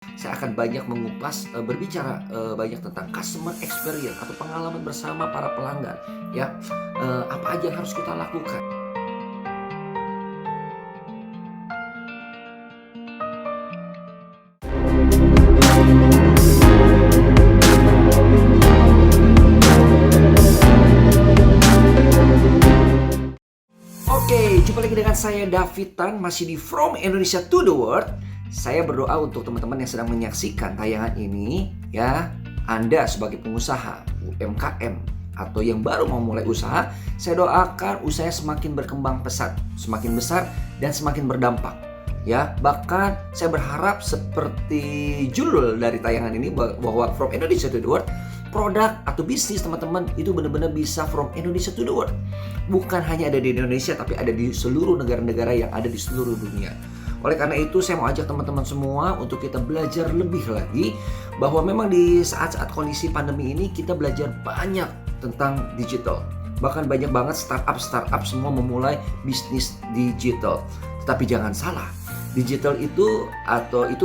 Saya akan banyak mengupas, berbicara, banyak tentang customer experience atau pengalaman bersama para pelanggan ya, apa aja yang harus kita lakukan. Oke, jumpa lagi dengan saya David Tan, masih di From Indonesia to the World. Saya berdoa untuk teman-teman yang sedang menyaksikan tayangan ini ya. Anda sebagai pengusaha UMKM atau yang baru mau mulai usaha, saya doakan usahanya semakin berkembang pesat, semakin besar dan semakin berdampak. Ya, bahkan saya berharap seperti judul dari tayangan ini bahwa From Indonesia to the World, produk atau bisnis teman-teman itu benar-benar bisa from Indonesia to the world. Bukan hanya ada di Indonesia, tapi ada di seluruh negara-negara yang ada di seluruh dunia. Oleh karena itu saya mau ajak teman-teman semua untuk kita belajar lebih lagi bahwa memang di saat-saat kondisi pandemi ini kita belajar banyak tentang digital. Bahkan banyak banget startup semua memulai bisnis digital. Tetapi jangan salah, digital itu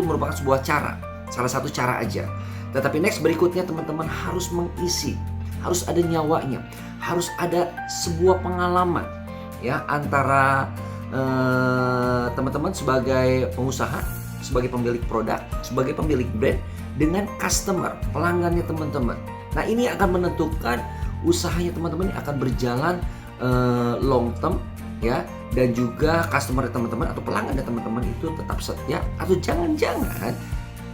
merupakan sebuah cara, salah satu cara aja. Tetapi next berikutnya teman-teman harus mengisi, harus ada nyawanya, harus ada sebuah pengalaman ya antara teman-teman sebagai pengusaha, sebagai pemilik produk, sebagai pemilik brand dengan customer, pelanggannya teman-teman. Nah, ini akan menentukan usahanya teman-teman ini akan berjalan long term ya, dan juga customer teman-teman atau pelanggan teman-teman itu tetap setia atau jangan-jangan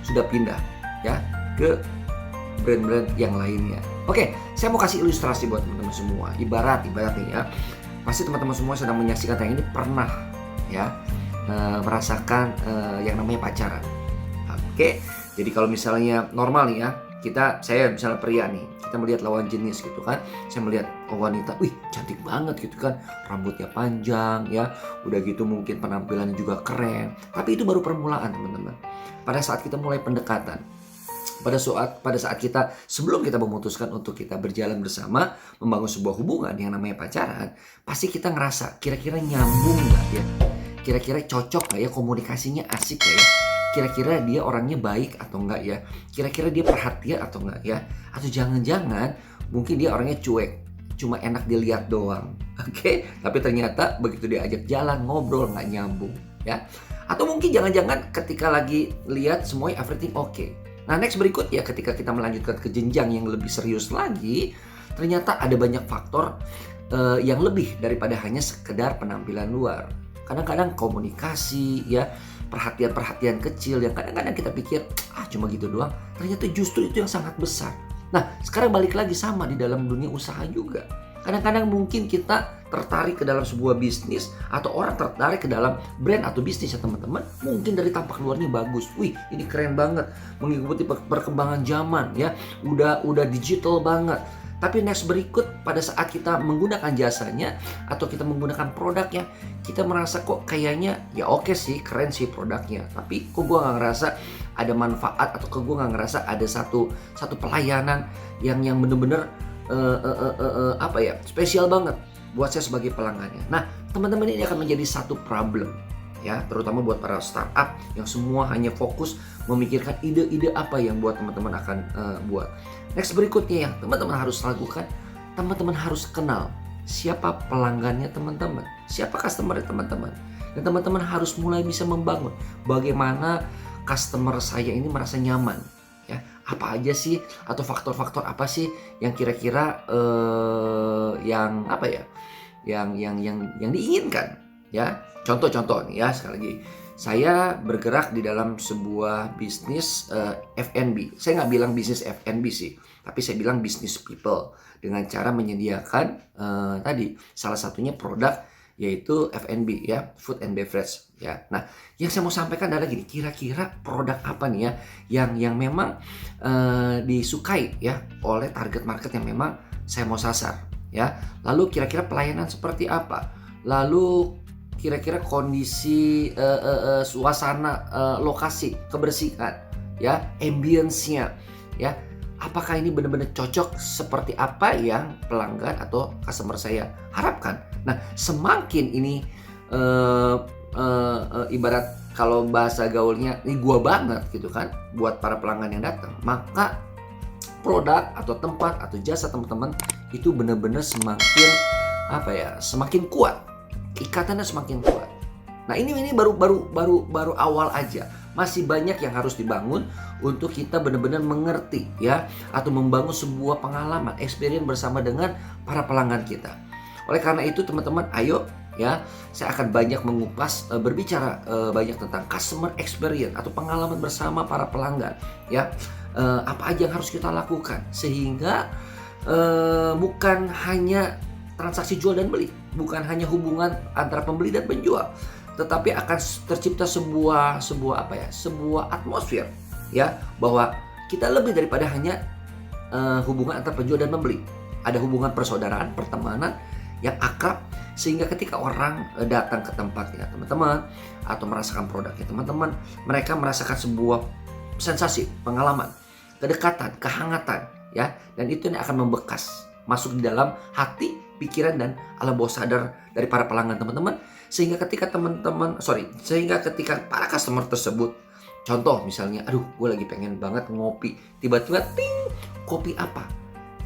sudah pindah ya ke brand-brand yang lainnya. Oke, saya mau kasih ilustrasi buat teman-teman semua. Ibarat nih ya, pasti teman-teman semua sedang menyaksikan yang ini pernah ya merasakan yang namanya pacaran. Oke, jadi kalau misalnya normal nih ya, saya misalnya pria nih, kita melihat lawan jenis gitu kan, saya melihat wanita, wih cantik banget gitu kan, rambutnya panjang ya, udah gitu mungkin penampilannya juga keren. Tapi itu baru permulaan teman-teman. Pada saat kita mulai pendekatan, pada saat kita sebelum kita memutuskan untuk kita berjalan bersama membangun sebuah hubungan yang namanya pacaran, pasti kita ngerasa kira-kira nyambung nggak ya, kira-kira cocok nggak ya, komunikasinya asik nggak ya, kira-kira dia orangnya baik atau enggak ya, kira-kira dia perhatian atau enggak ya, atau jangan-jangan mungkin dia orangnya cuek, cuma enak dilihat doang. Oke, tapi ternyata begitu diajak jalan ngobrol nggak nyambung ya, atau mungkin jangan-jangan ketika lagi lihat semuanya everything oke. Nah, next berikut ya, ketika kita melanjutkan ke jenjang yang lebih serius lagi, ternyata ada banyak faktor yang lebih daripada hanya sekedar penampilan luar. Kadang-kadang komunikasi ya, perhatian-perhatian kecil yang kadang-kadang kita pikir cuma gitu doang, ternyata justru itu yang sangat besar. Nah, sekarang balik lagi sama di dalam dunia usaha juga. Kadang-kadang mungkin kita tertarik ke dalam sebuah bisnis atau orang tertarik ke dalam brand atau bisnis ya teman-teman. Mungkin dari tampak luarnya bagus. Wih, ini keren banget. Mengikuti perkembangan zaman ya. Udah digital banget. Tapi next berikut pada saat kita menggunakan jasanya atau kita menggunakan produknya, kita merasa kok kayaknya ya oke sih, keren sih produknya. Tapi kok gue gak ngerasa ada manfaat atau kok gue gak ngerasa ada satu pelayanan yang bener-bener spesial banget buat saya sebagai pelanggannya. Nah, teman-teman, ini akan menjadi satu problem ya, terutama buat para startup yang semua hanya fokus memikirkan ide-ide apa yang buat teman-teman akan buat. Next berikutnya yang teman-teman harus lakukan, teman-teman harus kenal siapa pelanggannya teman-teman, siapa customer teman-teman. Dan teman-teman harus mulai bisa membangun bagaimana customer saya ini merasa nyaman. Ya, apa aja sih atau faktor-faktor apa sih yang kira-kira yang diinginkan ya. Contoh-contoh nih ya, sekali lagi saya bergerak di dalam sebuah bisnis F&B. Saya nggak bilang bisnis F&B sih, tapi saya bilang business people dengan cara menyediakan tadi salah satunya produk yaitu F&B ya, food and beverage ya. Nah, yang saya mau sampaikan adalah gini, kira-kira produk apa nih ya yang memang disukai ya oleh target market yang memang saya mau sasar ya. Lalu kira-kira pelayanan seperti apa? Lalu kira-kira kondisi suasana lokasi, kebersihan ya, ambience-nya ya. Apakah ini benar-benar cocok seperti apa yang pelanggan atau customer saya harapkan? Nah, semakin ini ibarat kalau bahasa gaulnya ini gua banget gitu kan buat para pelanggan yang datang, maka produk atau tempat atau jasa teman-teman itu benar-benar semakin semakin kuat, ikatannya semakin kuat. Nah ini baru awal aja, masih banyak yang harus dibangun untuk kita benar-benar mengerti ya, atau membangun sebuah pengalaman experience bersama dengan para pelanggan kita. Oleh karena itu teman-teman, ayo ya, saya akan banyak mengupas berbicara banyak tentang customer experience atau pengalaman bersama para pelanggan ya. Apa aja yang harus kita lakukan sehingga bukan hanya transaksi jual dan beli, bukan hanya hubungan antara pembeli dan penjual, tetapi akan tercipta sebuah atmosfer ya, bahwa kita lebih daripada hanya hubungan antara penjual dan pembeli. Ada hubungan persaudaraan, pertemanan yang akrab, sehingga ketika orang datang ke tempatnya teman-teman atau merasakan produknya teman-teman, mereka merasakan sebuah sensasi, pengalaman, kedekatan, kehangatan ya, dan itu yang akan membekas masuk di dalam hati, pikiran dan alam bawah sadar dari para pelanggan teman-teman, sehingga ketika para customer tersebut, contoh misalnya, aduh gue lagi pengen banget ngopi, tiba-tiba ting, kopi apa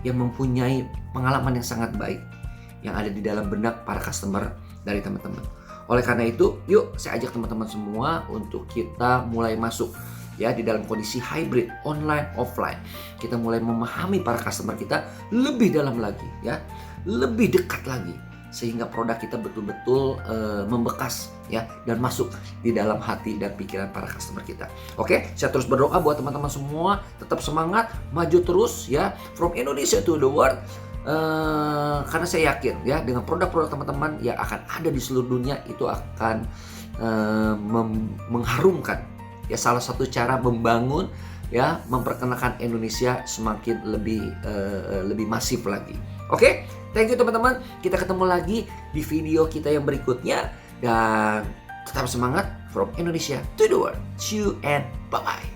yang mempunyai pengalaman yang sangat baik yang ada di dalam benak para customer dari teman-teman. Oleh karena itu, yuk saya ajak teman-teman semua untuk kita mulai masuk ya di dalam kondisi hybrid, online, offline. Kita mulai memahami para customer kita lebih dalam lagi ya, lebih dekat lagi, sehingga produk kita betul-betul membekas ya dan masuk di dalam hati dan pikiran para customer kita. Oke, saya terus berdoa buat teman-teman semua, tetap semangat, maju terus ya, from Indonesia to the world. Karena saya yakin ya, dengan produk-produk teman-teman yang akan ada di seluruh dunia itu akan mengharumkan ya, salah satu cara membangun ya, memperkenalkan Indonesia semakin lebih masif lagi. Oke, thank you teman-teman. Kita ketemu lagi di video kita yang berikutnya, dan tetap semangat, from Indonesia to the world. See you and bye-bye.